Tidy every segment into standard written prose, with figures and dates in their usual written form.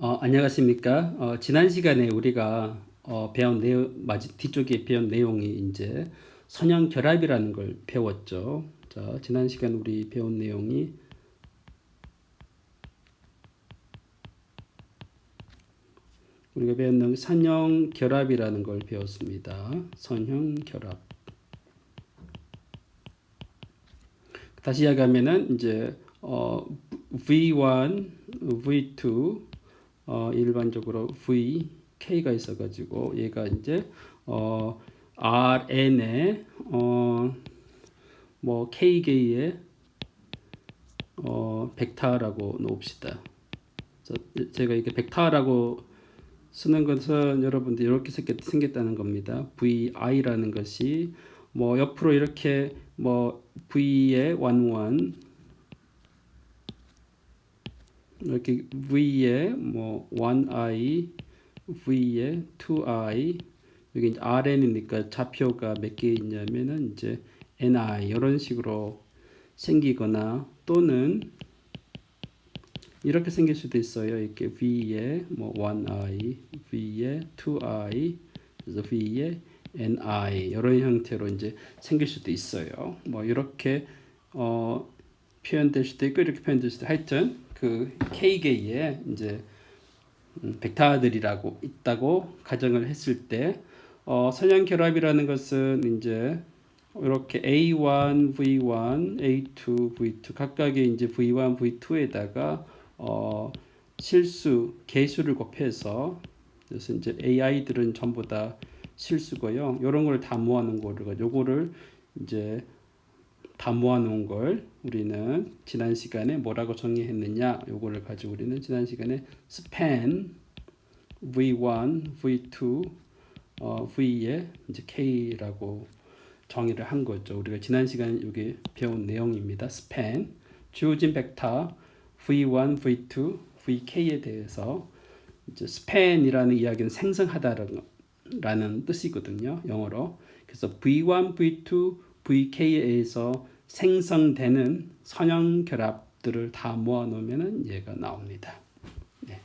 안녕하십니까? 지난 시간에 우리가 배운 내용, 뒤쪽에 배운 내용이 이제 선형 결합이라는 걸 배웠죠. 자, 지난 시간 우리 배운 내용이 우리가 배운 내용 선형 결합이라는 걸 배웠습니다. 선형 결합. 다시 이야기하면은 이제 V1, V2 일반적으로 VK가 있어가지고 얘가 이제 RN에 뭐 K개의 벡터라고 놓읍시다. 제가 이게 벡터라고 쓰는 것은 여러분들 이렇게 생겼다는 겁니다. VI라는 것이 뭐 옆으로 이렇게 뭐 V의 11 이렇게 V에 뭐 1i, V에 2i, 여기 이제 RN이니까 좌표가 몇 개 있냐면은 이제 ni 이런 식으로 생기거나 또는 이렇게 생길 수도 있어요. 이렇게 V에 뭐 1i, V에 2i, 그래서 V에 ni 이런 형태로 이제 생길 수도 있어요. 뭐 이렇게 표현될 수도 있고 이렇게 표현될 수도 하여튼 그 K개의 이제 벡터들이라고 있다고 가정을 했을 때 선형 결합이라는 것은 이제 이렇게 A1, V1, A2, V2 각각의 이제 V1, V2에다가 실수, 개수를 곱해서 그래서 이제 AI들은 전부 다 실수고요. 이런 걸 다 모아놓은 거를 요거를 이제 다 모아놓은 걸 우리는 지난 시간에 뭐라고 정의했느냐 요거를 가지고 우리는 지난 시간에 span V1, V2, V에 이제 K라고 정의를 한 거죠. 우리가 지난 시간에 여기 배운 내용입니다. span 주어진 벡터 V1, V2, VK에 대해서 이제 span이라는 이야기는 생성하다라는 뜻이거든요. 영어로. 그래서 V1, V2, VK에 의해서 생성되는 선형 결합들을 다 모아놓으면 얘가 나옵니다. 네.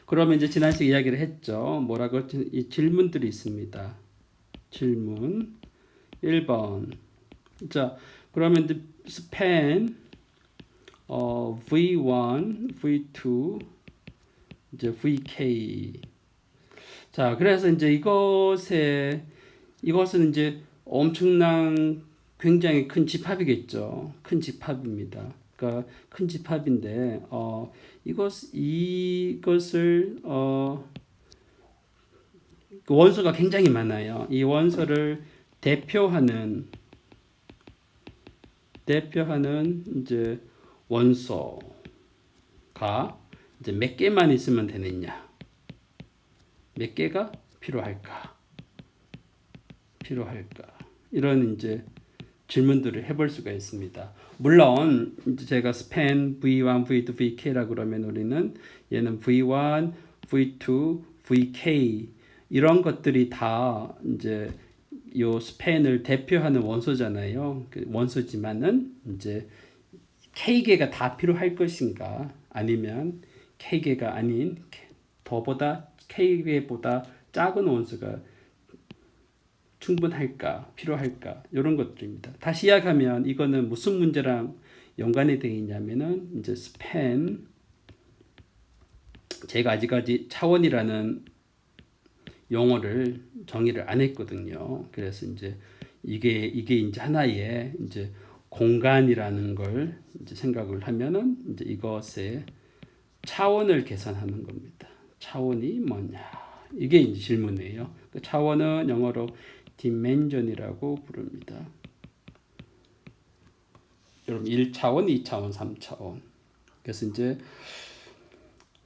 그러면 이제 지난 시간에 이야기를 했죠. 뭐라고 이 질문들이 있습니다. 질문 1번. 자, 그러면 이제 span V1, V2, 이제 VK. 자, 그래서 이제 이것은 이제 엄청난 굉장히 큰 집합이겠죠. 큰 집합입니다. 그러니까 큰 집합인데 이것을 원소가 굉장히 많아요. 이 원소를 대표하는 이제 원소가 이제 몇 개만 있으면 되느냐? 몇 개가 필요할까? 이런 이제 질문들을 해볼 수가 있습니다. 물론 이제 제가 span V1, V2, VK라 그러면 우리는 얘는 V1, V2, VK 이런 것들이 다 이제 요 span을 대표하는 원소잖아요. 원소지만은 이제 K개가 다 필요할 것인가? 아니면 K개가 아닌 더보다 K개보다 작은 원소가 충분할까? 필요할까? 이런 것들입니다. 다시 이야기하면 이거는 무슨 문제랑 연관이 되어 있냐면은 이제 span 제가 아직까지 차원이라는 용어를 정의를 안 했거든요. 그래서 이제 이게 이제 하나의 이제 공간이라는 걸 이제 생각을 하면은 이제 이것의 차원을 계산하는 겁니다. 차원이 뭐냐? 이게 이제 질문이에요. 그 차원은 영어로 dimension이라고 부릅니다. 여러분 1차원, 2차원, 3차원.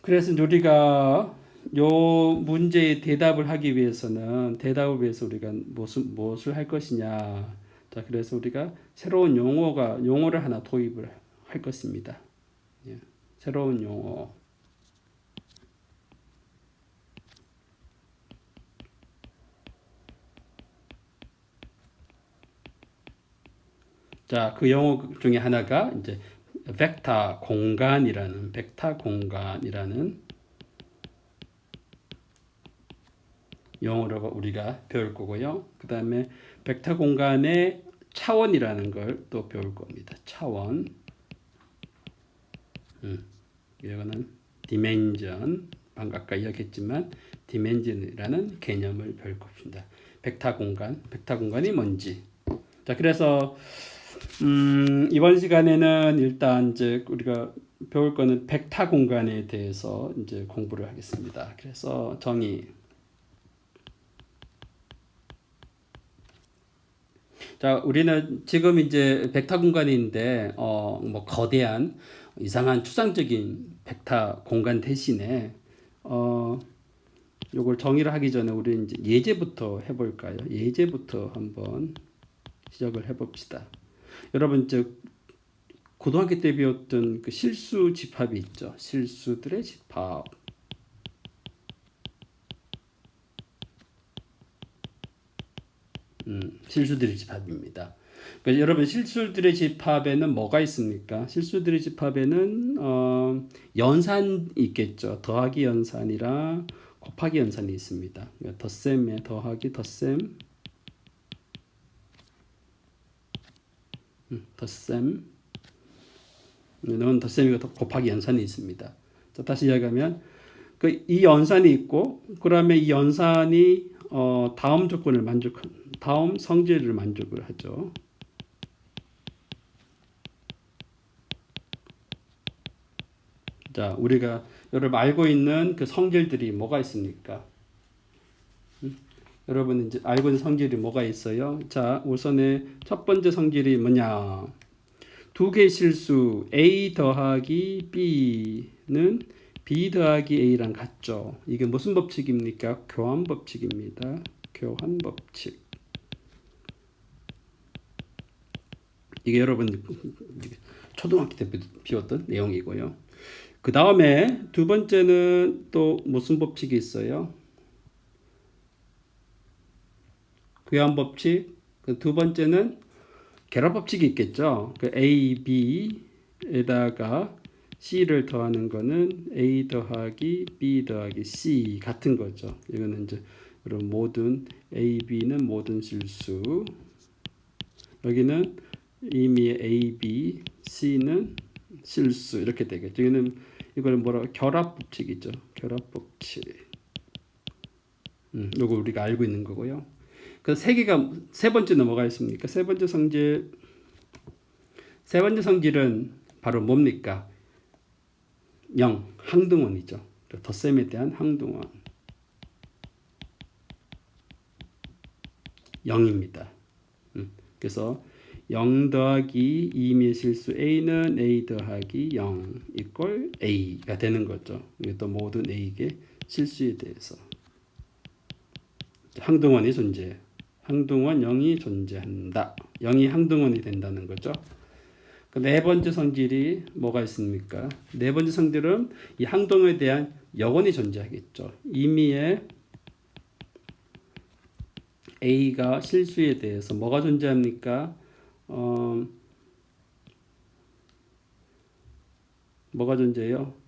그래서 우리가 요 문제의 대답을 하기 위해서는 우리가 무엇을 할 것이냐. 자, 그래서 우리가 새로운 용어를 하나 도입을 할 것입니다. 예, 새로운 용어. 자, 그 용어 중에 하나가 이제 벡터 공간이라는 용어로 우리가 배울 거고요. 그 다음에 벡터 공간의 차원이라는 걸 또 배울 겁니다. 차원. 이거는 dimension. 방금 아까 이야기했지만 dimension이라는 개념을 배울 겁니다. 벡터 공간이 뭔지. 자, 그래서 이번 시간에는 일단 이제 우리가 배울 거는 벡터 공간에 대해서 이제 공부를 하겠습니다. 그래서 정의. 자, 우리는 지금 이제 벡터 공간인데 뭐 거대한 이상한 추상적인 벡터 공간 대신에 요걸 정의를 하기 전에 우리 이제 예제부터 해볼까요? 예제부터 한번 시작을 해봅시다. 여러분 이제 고등학교 때 배웠던 그 실수 집합이 있죠. 실수들의 집합. 실수들의 집합입니다. 그러니까 여러분 실수들의 집합에는 뭐가 있습니까? 실수들의 집합에는 연산이 있겠죠. 더하기 연산이랑 곱하기 연산이 있습니다. 그러니까 덧셈에 더하기 덧셈, 덧셈, 이건 덧셈이고 곱하기 연산이 있습니다. 자, 다시 이야기하면 이 연산이 있고, 그다음에 이 연산이 다음 조건을 다음 성질을 만족을 하죠. 자, 우리가 여러분 알고 있는 그 성질들이 뭐가 있습니까? 여러분 이제 알고 있는 성질이 뭐가 있어요? 자, 우선에 첫 번째 성질이 뭐냐? 두 개의 실수 A 더하기 B는 B 더하기 A랑 같죠. 이게 무슨 법칙입니까? 교환 법칙입니다. 교환 법칙. 이게 여러분 초등학교 때 배웠던 내용이고요. 그 다음에 두 번째는 또 무슨 법칙이 있어요? 교환 법칙. 그 두 번째는 결합 법칙이 있겠죠. 그 A, B에다가 C를 더하는 거는 A 더하기 B 더하기 C 같은 거죠. 이거는 이제 여러분 모든 A, B는 모든 실수. 여기는 이미 A, B, C는 실수 이렇게 되겠죠. 이걸 뭐라 결합 법칙이죠. 결합 법칙. 요거 우리가 알고 있는 거고요. 그 세 번째는 뭐가 있습니까? 세 번째 성질은 바로 뭡니까? 0, 항등원이죠. 덧셈에 대한 항등원. 0입니다. 그래서 0 더하기 2의 실수 A는 A 더하기 0 이꼴 A가 되는 거죠. 이것도 모든 A의 실수에 대해서. 항등원이 존재해요. 항등원 0이 존재한다. 0이 항등원이 된다는 거죠. 그 네 번째 성질이 뭐가 있습니까? 네 번째 성질은 이 항등원에 대한 여건이 존재하겠죠. 임의의 A가 실수에 대해서 뭐가 존재합니까? 뭐가 존재해요?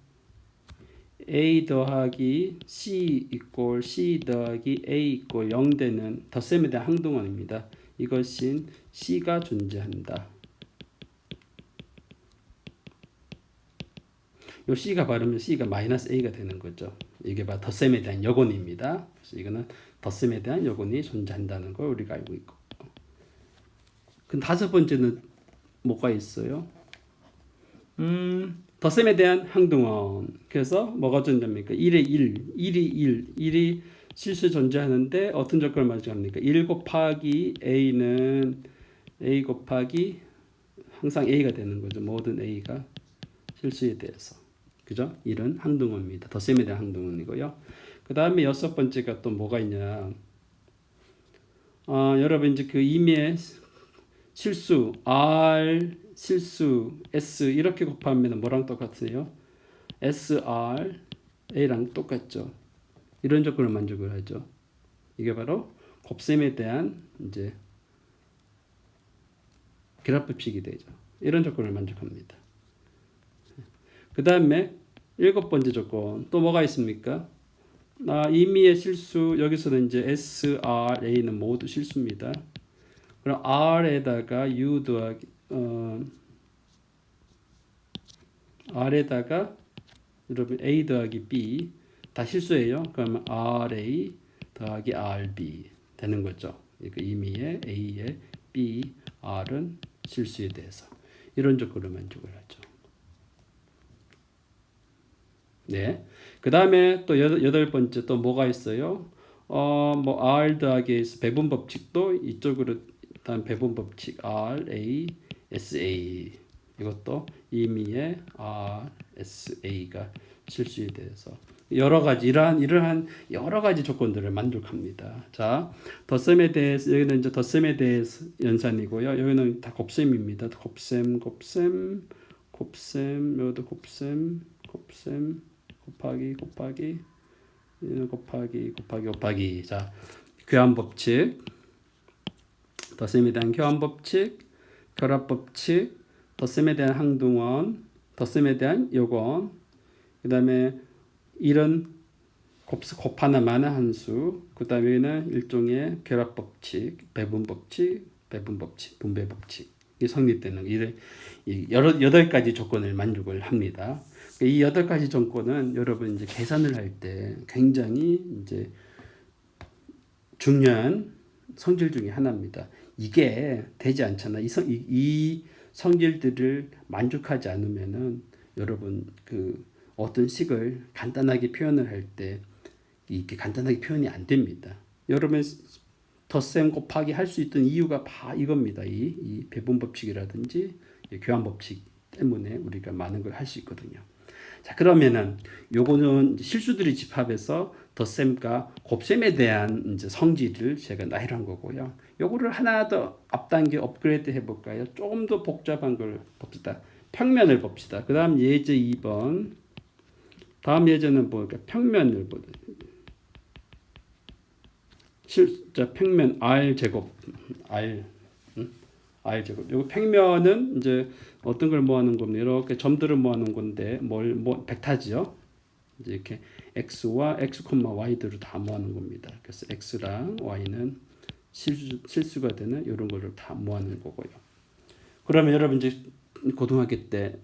A 더하기 C 이꼴 C 더하기 A 이꼴 0 되는 덧셈에 대한 항등원입니다. 이것인 C가 존재한다. 요 C가 바르면 C가 마이너스 A가 되는 거죠. 이게 바로 덧셈에 대한 여건입니다. 그래서 이거는 덧셈에 대한 여건이 존재한다는 걸 우리가 알고 있고. 그 다섯 번째는 뭐가 있어요? 덧셈에 대한 항등원. 그래서 뭐가 존재합니까? 1의 1이 실수 존재하는데 어떤 조건을 만족합니까? 1 곱하기 A는 A 곱하기 항상 A가 되는 거죠. 모든 A가 실수에 대해서. 그죠? 1은 항등원입니다. 덧셈에 대한 항등원이고요. 그 다음에 여섯 번째가 또 뭐가 있냐. 여러분 이제 그 임의의 실수 R 실수 S 이렇게 곱하면 뭐랑 똑같아요? SR A랑 똑같죠. 이런 조건을 만족을 하죠. 이게 바로 곱셈에 대한 이제 결합 법칙이 되죠. 이런 조건을 만족합니다. 그 다음에 일곱 번째 조건 또 뭐가 있습니까? 임의의 실수 여기서는 이제 S, R, A는 모두 실수입니다. 그럼 R에다가 U 더하기 R에다가 여러분 A 더하기 B 다 실수예요. 그러면 RA 더하기 RB 되는 거죠. 그러니까 임의의 A의 B, R은 실수에 대해서 이런 조건으로 만족을 하죠. 네. 그 다음에 또 여덟 번째 또 뭐가 있어요? 뭐 R 더하기 S 배분 법칙도 이쪽으로 일단 배분 법칙 R, A, S, A 이것도 임의의 R, S, A가 실수에 대해서 여러 가지 이러한 여러 가지 조건들을 만족합니다. 자, 덧셈에 대해서 여기는 이제 덧셈에 대해서 연산이고요. 여기는 다 곱셈입니다. 곱셈, 여기도 곱셈, 곱하기, 곱하기. 자, 교환 법칙, 덧셈에 대한 교환 법칙, 결합 법칙, 덧셈에 대한 항등원, 덧셈에 대한 요건, 그 다음에 이런 곱하나 마나 한수, 그 다음에는 일종의 결합 법칙, 배분 법칙, 분배 법칙 이 성립되는 이 여덟 가지 조건을 만족을 합니다. 이 여덟 가지 조건은 여러분 이제 계산을 할 때 굉장히 이제 중요한 성질 중에 하나입니다. 이게 되지 않잖아. 이 성질들을 만족하지 않으면은 여러분 그 어떤 식을 간단하게 표현을 할 때 이게 간단하게 표현이 안 됩니다. 여러분 덧셈 곱하기 할 수 있던 이유가 다 이겁니다. 이 배분 법칙이라든지 교환 법칙 때문에 우리가 많은 걸 할 수 있거든요. 자, 그러면은 요거는 실수들이 집합해서 덧셈과 곱셈에 대한 이제 성질을 제가 나열한 거고요. 요거를 하나 더 앞단계 업그레이드 해볼까요? 조금 더 복잡한 걸 봅시다. 평면을 봅시다. 그 다음 예제 2번. 다음 예제는 뭐일까? 평면을 보자. 자, 평면 R 제곱 R 제곱. 요거 평면은 이제 어떤 걸 모아놓은 겁니다. 이렇게 점들을 모아놓은 건데 벡터지요. 이제 이렇게 x와 x, y들을 다 모아놓은 겁니다. 그래서 x랑 y는 실수가 되는 이런 거를 다 모아놓은 거고요. 그러면 여러분 이제 고등학교 때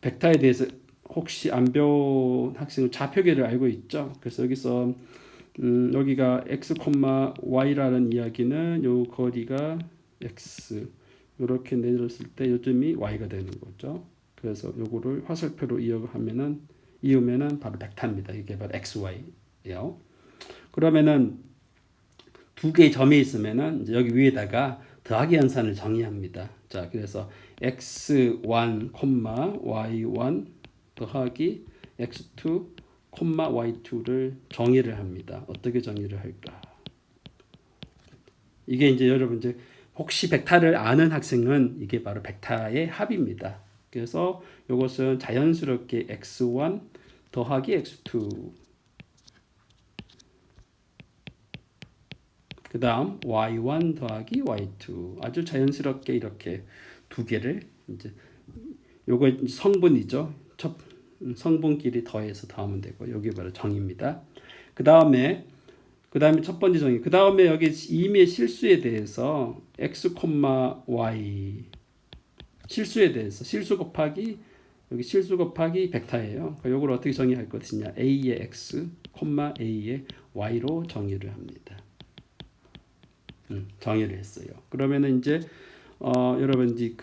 벡터에 대해서 혹시 안 배운 학생은 좌표계를 알고 있죠? 그래서 여기서 여기가 x, y라는 이야기는 요 거리가 x 이렇게 내렸을 때 요점이 y가 되는 거죠. 그래서 요거를 화살표로 이으면은 바로 벡터입니다. 이게 바로 xy예요. 그러면은 두 개의 점이 있으면은 이제 여기 위에다가 더하기 연산을 정의합니다. 자, 그래서 x1, y1 더하기 x2, y2를 정의를 합니다. 어떻게 정의를 할까? 이게 이제 여러분 이제 혹시 벡터를 아는 학생은 이게 바로 벡터의 합입니다. 그래서 이것은 자연스럽게 x1 더하기 x2 그 다음 y1 더하기 y2 아주 자연스럽게 이렇게 두 개를 이제 요거 성분이죠. 성분끼리 더해서 더하면 되고 여기 바로 정의입니다. 그 다음에 첫 번째 정의. 그 다음에 여기 임의의 실수에 대해서 x, y 실수에 대해서 실수 곱하기 여기 실수 곱하기 벡터예요. 그러니까 이걸 어떻게 정의할 것이냐? a의 x, a의 y로 정의를 합니다. 정의를 했어요. 그러면은 이제 여러분 이제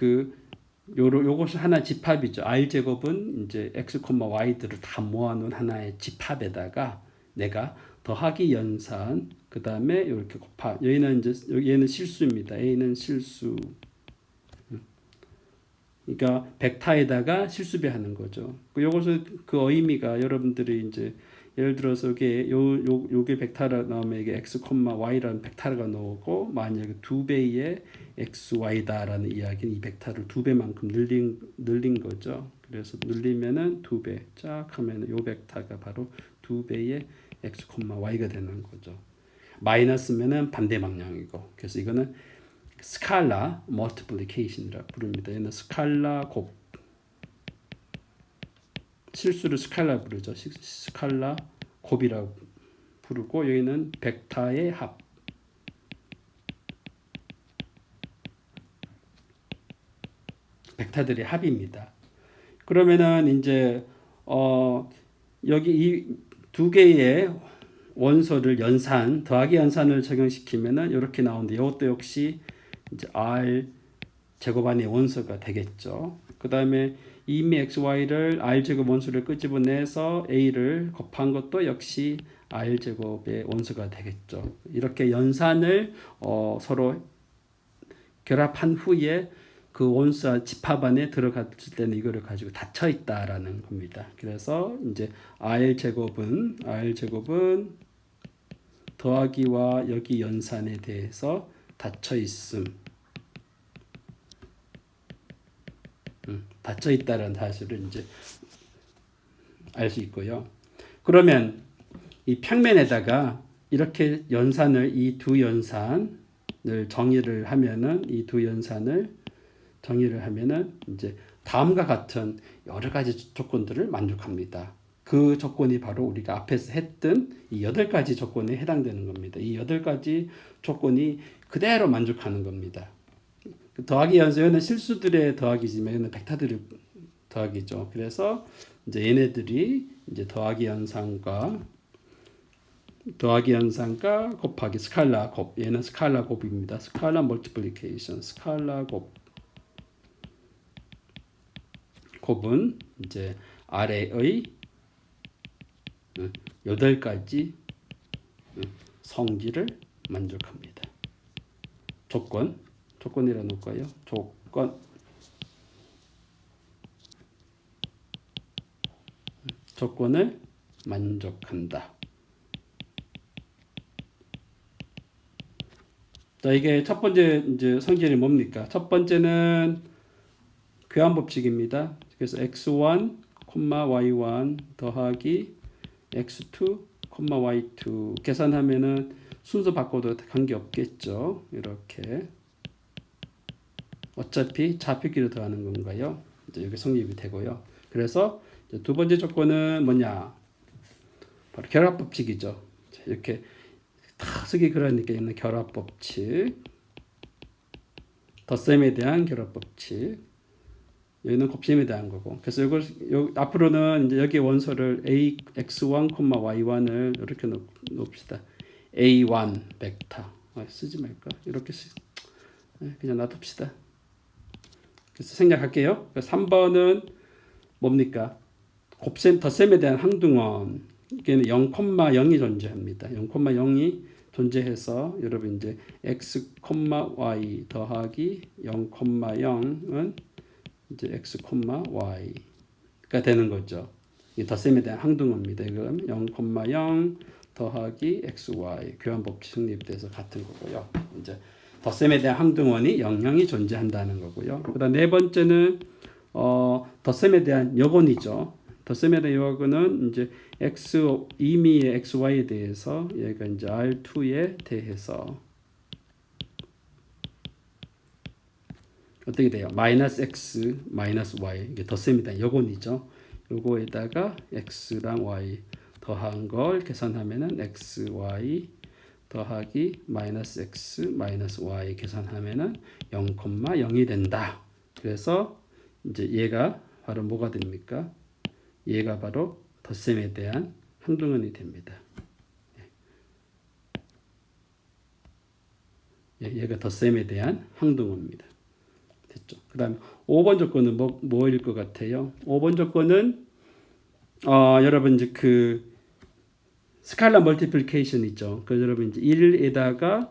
요것이 하나 집합이죠. R 제곱은 이제 x, y들을 다 모아놓은 하나의 집합에다가 내가 더하기 연산 그 다음에 이렇게 얘는 실수입니다. A는 실수. 그러니까 벡터에다가 실수배하는 거죠. 요것은 그 의미가 여러분들이 이제 예를 들어서 요게 벡터가 나오면 이게 x, y라는 벡터가 나오고 만약에 2배의 x, y다라는 이야기는 이 벡터를 2배만큼 늘린 거죠. 그래서 늘리면은 2배 쫙 하면은 요 벡터가 바로 2배의 x, y가 되는 거죠. 마이너스면은 반대 방향이고. 그래서 이거는 스칼라 멀티플리케이션이라 부릅니다. 얘는 스칼라 실수를 스칼라 부르죠. 스칼라 곱이라고 부르고 여기는 벡터의 합. 벡터들의 합입니다. 그러면은 이제 여기 이 두 개의 원소를 연산, 더하기 연산을 적용시키면은 이렇게 나오는데 이것도 역시 이제 R 제곱 안의 원소가 되겠죠. 그 다음에 이미 XY를 R 제곱 원소를 끄집어내서 A를 곱한 것도 역시 R 제곱의 원소가 되겠죠. 이렇게 연산을 서로 결합한 후에 그 원소와 집합 안에 들어갔을 때는 이거를 가지고 닫혀 있다라는 겁니다. 그래서 이제 R 제곱은 더하기와 여기 연산에 대해서 닫혀 있음. 닫혀 있다라는 사실을 이제 알 수 있고요. 그러면 이 평면에다가 이렇게 연산을 이 두 연산을 정의를 하면은 이 두 연산을 정의를 하면은 이제 다음과 같은 여러 가지 조건들을 만족합니다. 그 조건이 바로 우리가 앞에서 했던 이 8가지 조건에 해당되는 겁니다. 이 8가지 조건이 그대로 만족하는 겁니다. 더하기 연산은 실수들의 더하기지만 이거는 벡터들의 더하기죠. 그래서 이제 얘네들이 이제 더하기 연산과 곱하기 스칼라 곱, 얘는 스칼라 곱입니다. 스칼라 멀티플리케이션, 스칼라 곱은 이제 아래의 8가지 성질을 만족합니다. 조건이라 놓을까요? 조건을 만족한다. 자, 이게 첫 번째 이제 성질이 뭡니까? 첫 번째는 교환 법칙입니다. 그래서 x1, y1 더하기 x2, y2 계산하면은 순서 바꿔도 관계 없겠죠. 이렇게 어차피 좌표기로 더하는 건가요? 이제 여기 성립이 되고요. 그래서 두 번째 조건은 뭐냐? 바로 결합 법칙이죠. 이렇게 다 쓰기 그러니까 있는 결합 법칙, 덧셈에 대한 결합 법칙. 여기는 곱셈에 대한 거고. 그래서 이걸 앞으로는 이제 여기 원소를 x1, y1을 이렇게 놓읍시다. a1 벡터. 쓰지 말까? 이렇게 그냥 놔둡시다. 그래서 생략할게요. 3번은 뭡니까? 덧셈에 대한 항등원. 이게는 0,0이 존재합니다. 0,0이 존재해서 여러분 이제 x, y 더하기 0,0은 이제 x, y가 되는 거죠. 이 덧셈에 대한 항등호입니다. 그럼 0,0 더하기 x, y 교환 법칙 성립돼서 같은 거고요. 이제 덧셈에 대한 항등원이 0,0이 존재한다는 거고요. 그다음 네 번째는 덧셈에 대한 여건이죠. 덧셈에 대한 여건은 이제 임의의 xy에 대해서 얘가 이제 r2에 대해서 어떻게 돼요? 마이너스 x 마이너스 y 이게 덧셈에 대한 여건이죠. 요거에다가 x랑 y 더한 걸 계산하면은 xy 더하기 마이너스 x 마이너스 y 계산하면은 0,0이 된다. 그래서 이제 얘가 바로 뭐가 됩니까? 얘가 바로 덧셈에 대한 항등원이 됩니다. 얘가 덧셈에 대한 항등원입니다. 됐죠? 그 다음에 5번 조건은 뭐일 것 같아요? 5번 조건은 여러분 이제 그 스칼라 멀티플리케이션 있죠. 그 여러분 이제 1에다가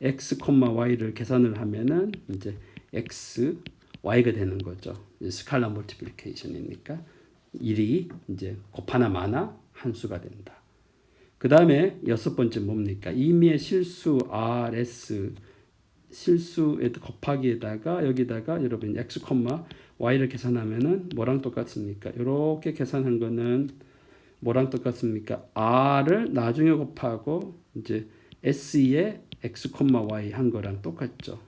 x, y를 계산을 하면은 이제 x, y가 되는 거죠. 스칼라 멀티플리케이션이니까 1이 이제 곱하나 마나 한수가 된다. 그 다음에 6번째 뭡니까? 임의의 실수 rs 실수에 곱하기에다가 여기다가 여러분 x, y를 계산하면은 뭐랑 똑같습니까? 이렇게 계산한 거는 뭐랑 똑같습니까? r을 나중에 곱하고 이제 s에 x, y 한 거랑 똑같죠.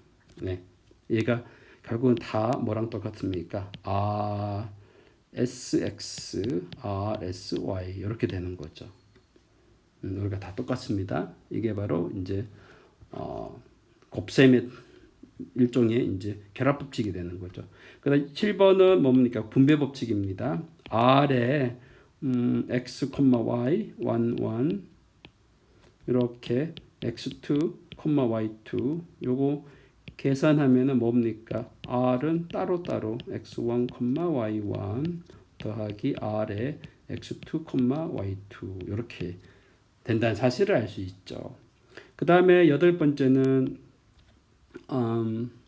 네, 얘가 결국은 다 뭐랑 똑같습니까? sx, rsy 이렇게 되는 거죠. 우리가 다 똑같습니다. 이게 바로 이제 곱셈의 일종의 이제 결합 법칙이 되는 거죠. 그다음 7번은 뭡니까? 분배 법칙입니다. R에 x, y 1 이렇게 x2, y2 요거 계산하면은 뭡니까? R은 따로따로 x1, y1 더하기 R에 x2, y2 이렇게 된다는 사실을 알 수 있죠. 그 다음에 여덟 번째는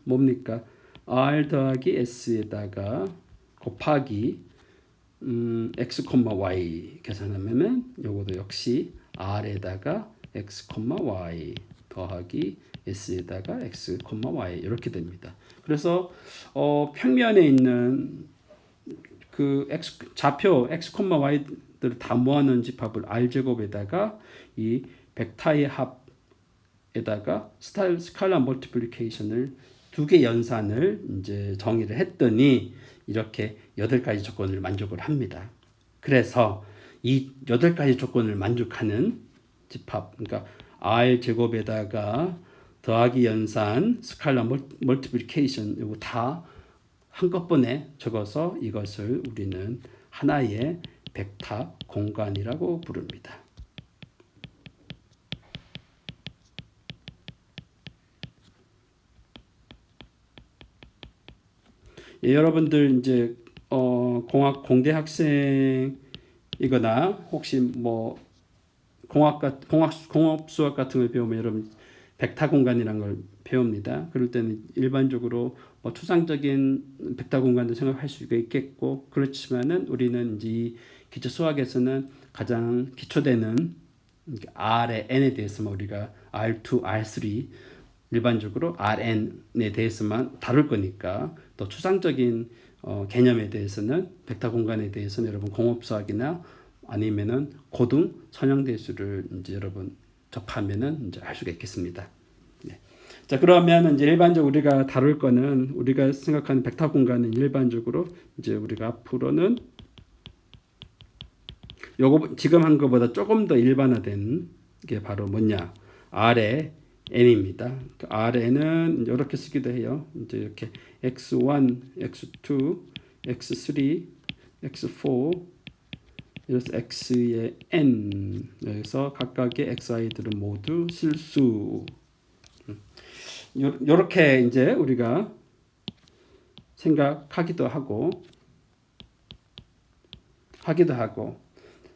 뭡니까? R 더하기 S에다가 곱하기 x, y 계산하면은 요것도 역시 R에다가 x, y 더하기 S에다가 x, y 이렇게 됩니다. 그래서 평면에 있는 그 좌표 x, y들을 다 모아놓은 집합을 R 제곱에다가 이 벡터의 합에다가 스칼라 멀티플리케이션을 두 개 연산을 이제 정의를 했더니 이렇게 8가지 조건을 만족을 합니다. 그래서 이 8가지 조건을 만족하는 집합, 그러니까 R 제곱에다가 더하기 연산 스칼라 멀티플리케이션 이거 다 한꺼번에 적어서 이것을 우리는 하나의 벡터 공간이라고 부릅니다. 예, 여러분들 이제 공대 학생이거나 혹시 뭐 공업 수학 같은 걸 배우면 여러분 벡터 공간이라는 걸 배웁니다. 그럴 때는 일반적으로 뭐 추상적인 벡터 공간도 생각할 수가 있겠고 그렇지만은 우리는 이제 이 기초 수학에서는 가장 기초되는 R의 n에 대해서만 우리가 R2, R3 일반적으로 Rn에 대해서만 다룰 거니까 또 추상적인 개념에 대해서는 벡터 공간에 대해서는 여러분 공업수학이나 아니면은 고등 선형대수를 이제 여러분 접하면은 이제 알 수가 있겠습니다. 네. 자 그러면 이제 일반적으로 우리가 다룰 거는 우리가 생각하는 벡터 공간은 일반적으로 이제 우리가 앞으로는 요거 지금 한 것보다 조금 더 일반화된 게 바로 뭐냐 R의 n입니다. Rn은 이렇게 쓰기도 해요. 이제 이렇게 x1, x2, x3, x4 이래서 x의 n 여기서 각각의 xi들은 모두 실수. 요렇게 이제 우리가 생각하기도 하고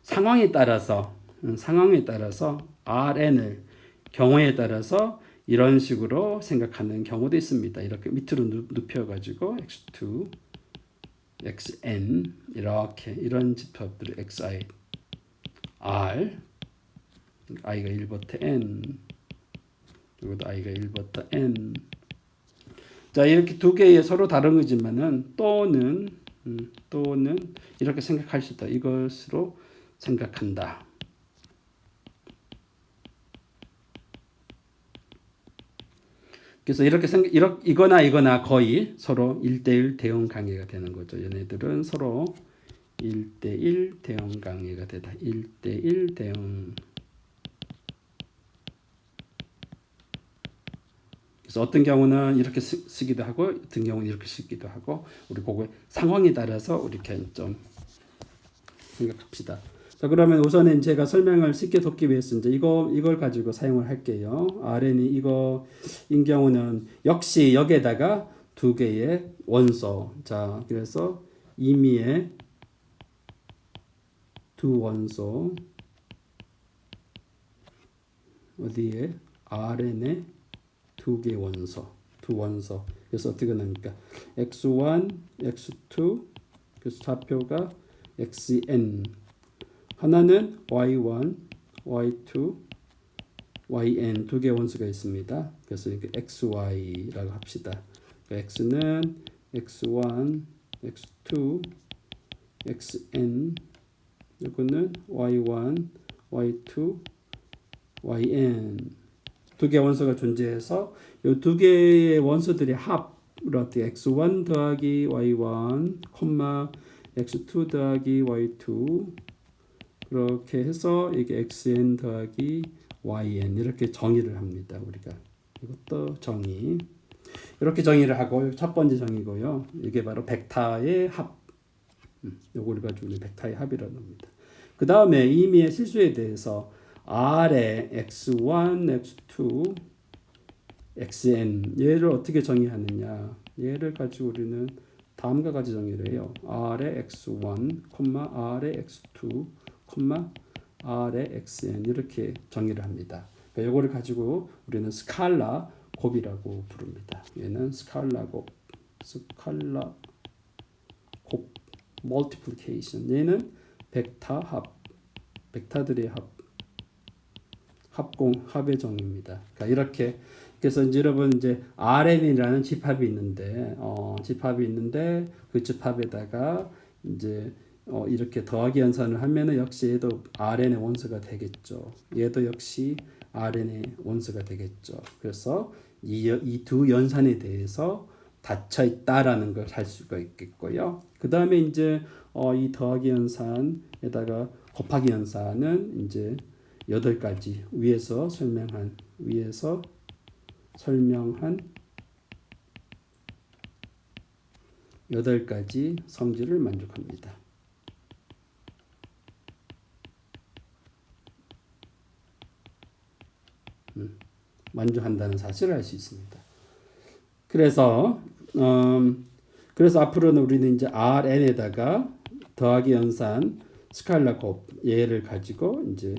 상황에 따라서 Rn을 경우에 따라서 이런 식으로 생각하는 경우도 있습니다. 이렇게 밑으로 눕혀가지고 x2, xn 이렇게 이런 집합들을 xi, r, i가 1부터 n, 이것도 i가 1부터 n. 자 이렇게 두 개의 서로 다른 거지만은 또는 이렇게 생각할 수 있다. 이것으로 생각한다. 그래서 이거나 거의 서로 1대1 대응 관계가 되는 거죠. 얘네들은 서로 1대1 대응 관계가 되다. 1대1 대응. 그래서 어떤 경우는 이렇게 쓰기도 하고 어떤 경우는 이렇게 쓰기도 하고 우리 그거 상황에 따라서 우리 이렇게 좀 생각합시다. 자 그러면 우선은 제가 설명을 쉽게 돕기 위해서 이제 이걸 가지고 사용을 할게요. RN이 이거인 경우는 역시 여기에다가 두 개의 원소. 자 그래서 임의의 두 원소 어디에 RN의 두 개 원소. 그래서 어떻게 나옵니까? x1, x2 그래서 좌표가 xn 하나는 y1, y2, yn 두 개 원소가 있습니다. 그래서 이렇게 xy라고 합시다. 그러니까 x는 x1, x2, xn 이거는 y1, y2, yn 두 개 원소가 존재해서 이 두 개의 원소들의 합으로 어떻게 x1 더하기 y1, x2 더하기 y2 그렇게 해서 이게 xn 더하기 yn 이렇게 정의를 합니다. 우리가 이것도 정의 이렇게 정의를 하고 첫 번째 정의고요. 이게 바로 벡터의 합. 요걸 가지고 우리 벡터의 합이라고 합니다. 그 다음에 이미의 실수에 대해서 R의 x1, x2, xn 얘를 어떻게 정의하느냐? 얘를 가지고 우리는 다음과 같이 정의를 해요. R의 x1, R의 x2, R의 xn 이렇게 정의를 합니다. 그러니까 이거를 가지고 우리는 스칼라 곱이라고 부릅니다. 얘는 스칼라 곱, multiplication. 얘는 벡터 합, 벡터들의 합의 정의입니다. 그러니까 이렇게 그래서 이제 여러분 이제 RN이라는 집합이 있는데 그 집합에다가 이제 이렇게 더하기 연산을 하면은 역시 얘도 RN의 원소가 되겠죠. 얘도 역시 RN의 원소가 되겠죠. 그래서 이 두 연산에 대해서 닫혀 있다라는 걸 살 수가 있겠고요. 그 다음에 이제 이 더하기 연산에다가 곱하기 연산은 이제 8가지 위에서 설명한 8가지 성질을 만족합니다. 만족한다는 사실을 알 수 있습니다. 그래서 앞으로는 우리는 이제 Rn에다가 더하기 연산 스칼라 곱 얘를 가지고 이제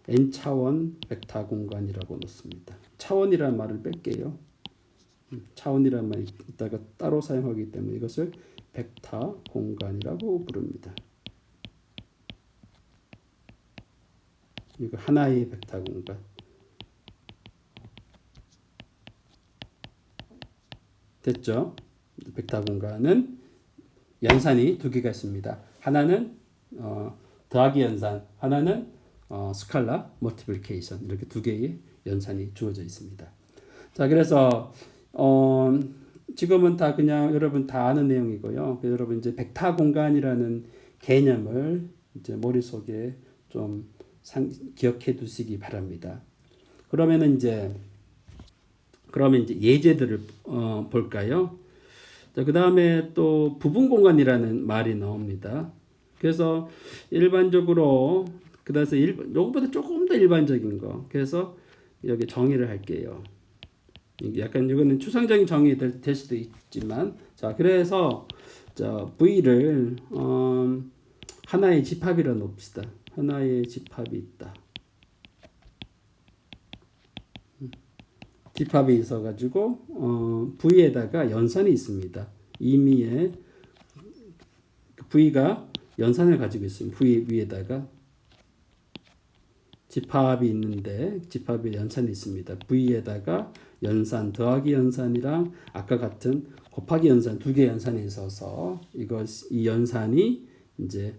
n 차원 벡터 공간이라고 놓습니다. 차원이라는 말을 뺄게요. 차원이라는 말이 이따가 따로 사용하기 때문에 이것을 벡터 공간이라고 부릅니다. 이거 하나의 벡터 공간. 됐죠? 벡터 공간은 연산이 두 개가 있습니다. 하나는 더하기 연산, 하나는 스칼라 멀티플리케이션 이렇게 두 개의 연산이 주어져 있습니다. 자, 그래서 지금은 다 그냥 여러분 다 아는 내용이고요. 여러분 이제 벡터 공간이라는 개념을 이제 머릿속에 좀 기억해 두시기 바랍니다. 그러면 이제 예제들을 볼까요? 자, 그 다음에 또 부분 공간이라는 말이 나옵니다. 그래서 일반적으로 그래서 요거보다 조금 더 일반적인 거. 그래서 여기 정의를 할게요. 약간 이거는 추상적인 정의 될 수도 있지만, 자, 그래서 V를 하나의 집합이라 놓읍시다. 하나의 집합이 있다. 집합이 있어가지고 V에다가 연산이 있습니다. 임의의 V가 연산을 가지고 있습니다. V 위에다가 집합이 있는데 집합에 연산이 있습니다. V에다가 연산 더하기 연산이랑 아까 같은 곱하기 연산 두 개 연산이 있어서 이 연산이 이제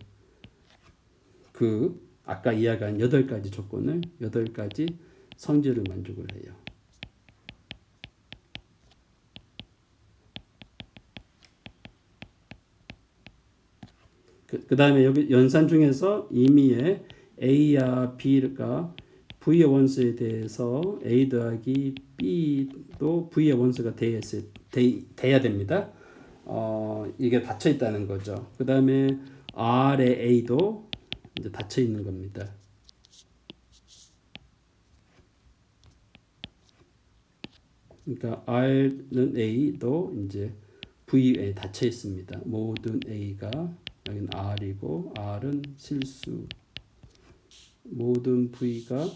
그 아까 이야기한 8가지 조건을 8가지 성질을 만족을 해요. 그 다음에 여기 연산 중에서 임의의 A와 B가 V의 원소에 대해서 A 더하기 B도 V의 원소가 돼야 됩니다. 이게 닫혀 있다는 거죠. 그 다음에 R의 A도 이제 닫혀 있는 겁니다. 그러니까 R는 A도 이제 V에 닫혀 있습니다. 모든 A가 여기는 R이고 R은 실수. 모든 V가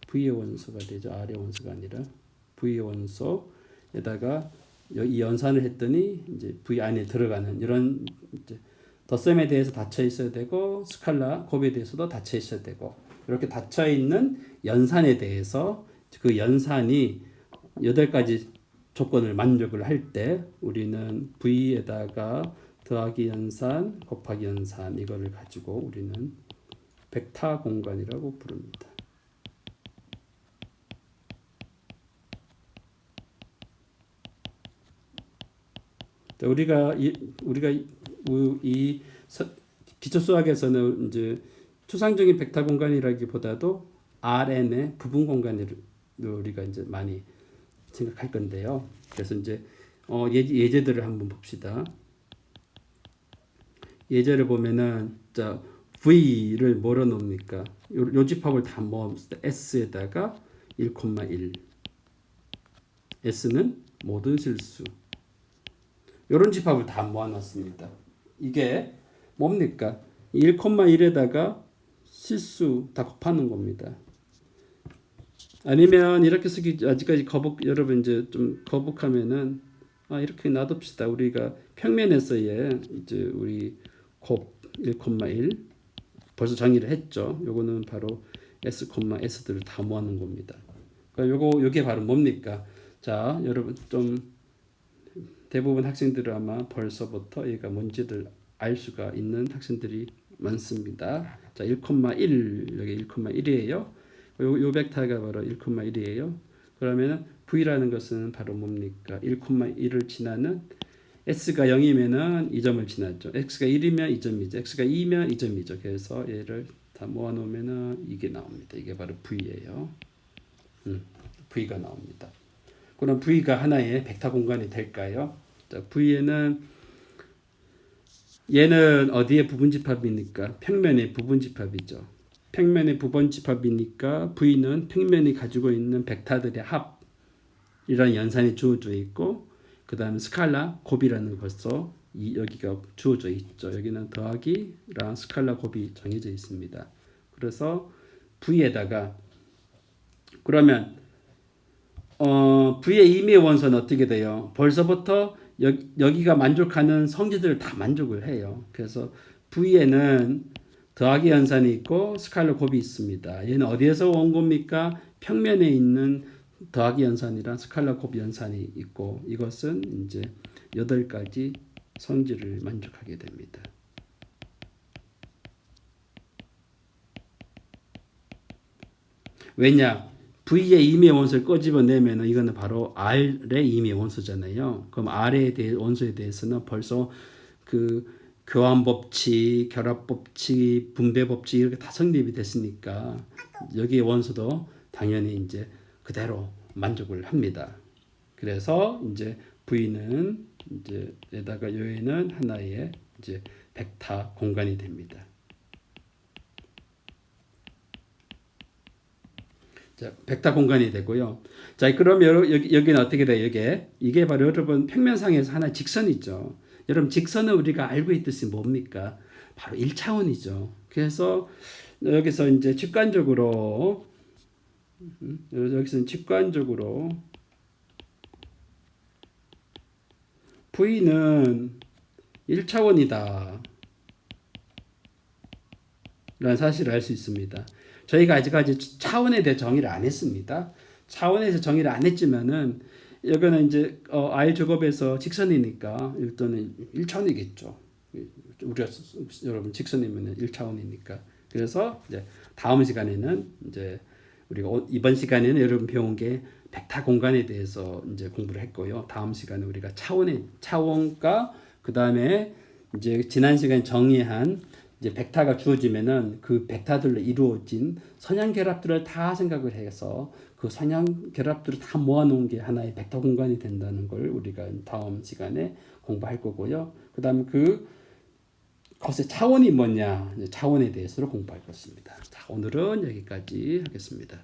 V의 원소가 되죠. R의 원소가 아니라 V의 원소에다가 이 연산을 했더니 이제 V 안에 들어가는 이런 이제 덧셈에 대해서 닫혀 있어야 되고 스칼라 곱에 대해서도 닫혀 있어야 되고 이렇게 닫혀 있는 연산에 대해서 그 연산이 8가지 조건을 만족을 할 때 우리는 V에다가 더하기 연산, 곱하기 연산 이거를 가지고 우리는 벡터 공간이라고 부릅니다. 우리가 이 기초 수학에서는 이제 추상적인 벡터 공간이라기보다도 Rn의 부분 공간을 우리가 이제 많이 생각할 건데요. 그래서 이제 예제들을 한번 봅시다. 예제를 보면은 자 V를 뭐로 놓습니까? 요 집합을 다 모읍시다. S에다가 1,1 S는 모든 실수. 요런 집합을 다 모아놨습니다. 이게 뭡니까? 1,1에다가 실수 다 곱하는 겁니다. 아니면 이렇게 쓰기 아직까지 여러분 이제 좀 거북하면은 이렇게 놔둡시다. 우리가 평면에서의 이제 우리 곱 1,1 벌써 정의를 했죠. 요거는 바로 S, S들을 다 모아놓은 겁니다. 그러니까 요게 바로 뭡니까? 자, 여러분 좀 대부분 학생들은 아마 벌써부터 얘가 뭔지를 알 수가 있는 학생들이 많습니다. 자, 1,1 여기 1,1이에요. 요 벡터가 바로 1,1이에요. 그러면은 V라는 것은 바로 뭡니까? 1,1을 지나는 S가 0이면은 이 점을 지났죠. X가 1이면 이 점이죠. X가 2면 이 점이죠. 그래서 얘를 다 모아 놓으면은 이게 나옵니다. 이게 바로 V예요. V가 나옵니다. 그럼 V가 하나의 벡터 공간이 될까요? 자, V에는 얘는 어디에 부분집합입니까? 평면의 부분집합이죠. 평면의 부분집합이니까 V는 평면이 가지고 있는 벡터들의 합이라는 연산이 주어져 있고, 그 다음에 스칼라 곱이라는 벌써 여기가 주어져 있죠. 여기는 더하기랑 스칼라 곱이 정해져 있습니다. 그래서 V에다가 그러면 V의 임의의 원소는 어떻게 돼요? 벌써부터 여기가 만족하는 성질들을 다 만족을 해요. 그래서 V에는 더하기 연산이 있고 스칼라 곱이 있습니다. 얘는 어디에서 온 겁니까? 평면에 있는 더하기 연산이랑 스칼라 곱 연산이 있고, 이것은 이제 8가지 성질을 만족하게 됩니다. 왜냐? V의 임의의 원소를 꺼집어내면 이거는 바로 R의 임의의 원소잖아요. 그럼 R의 원소에 대해서는 벌써 그 교환 법칙, 결합 법칙, 분배 법칙 이렇게 다 성립이 됐으니까 여기의 원소도 당연히 이제 그대로 만족을 합니다. 그래서 이제 V는 이제 에다가 요에는 하나의 이제 벡터 공간이 됩니다. 자, 벡터 공간이 되고요. 자, 그럼 여기는 어떻게 돼요? 이게 바로 여러분 평면상에서 하나의 직선이죠. 여러분 직선은 우리가 알고 있듯이 뭡니까? 바로 1차원이죠. 그래서 여기서 이제 직관적으로 V는 1차원이다 라는 사실을 알 수 있습니다. 저희가 아직까지 차원에 대해 정의를 안 했습니다. 차원에서 정의를 안 했지만은 여기는 이제 R 제곱에서 직선이니까 일단은 1차원이겠죠. 우리가 여러분 직선이면 1차원이니까. 그래서 이제 다음 시간에는 이제 우리가 이번 시간에는 여러분 배운 게 벡터 공간에 대해서 이제 공부를 했고요. 다음 시간에 우리가 차원과 그 다음에 이제 지난 시간에 정의한 이제 벡터가 주어지면은 그 벡터들로 이루어진 선형 결합들을 다 생각을 해서 그 선형 결합들을 다 모아놓은 게 하나의 벡터 공간이 된다는 걸 우리가 다음 시간에 공부할 거고요. 그 다음에 그것의 차원이 뭐냐, 차원에 대해서 공부할 것입니다. 자, 오늘은 여기까지 하겠습니다.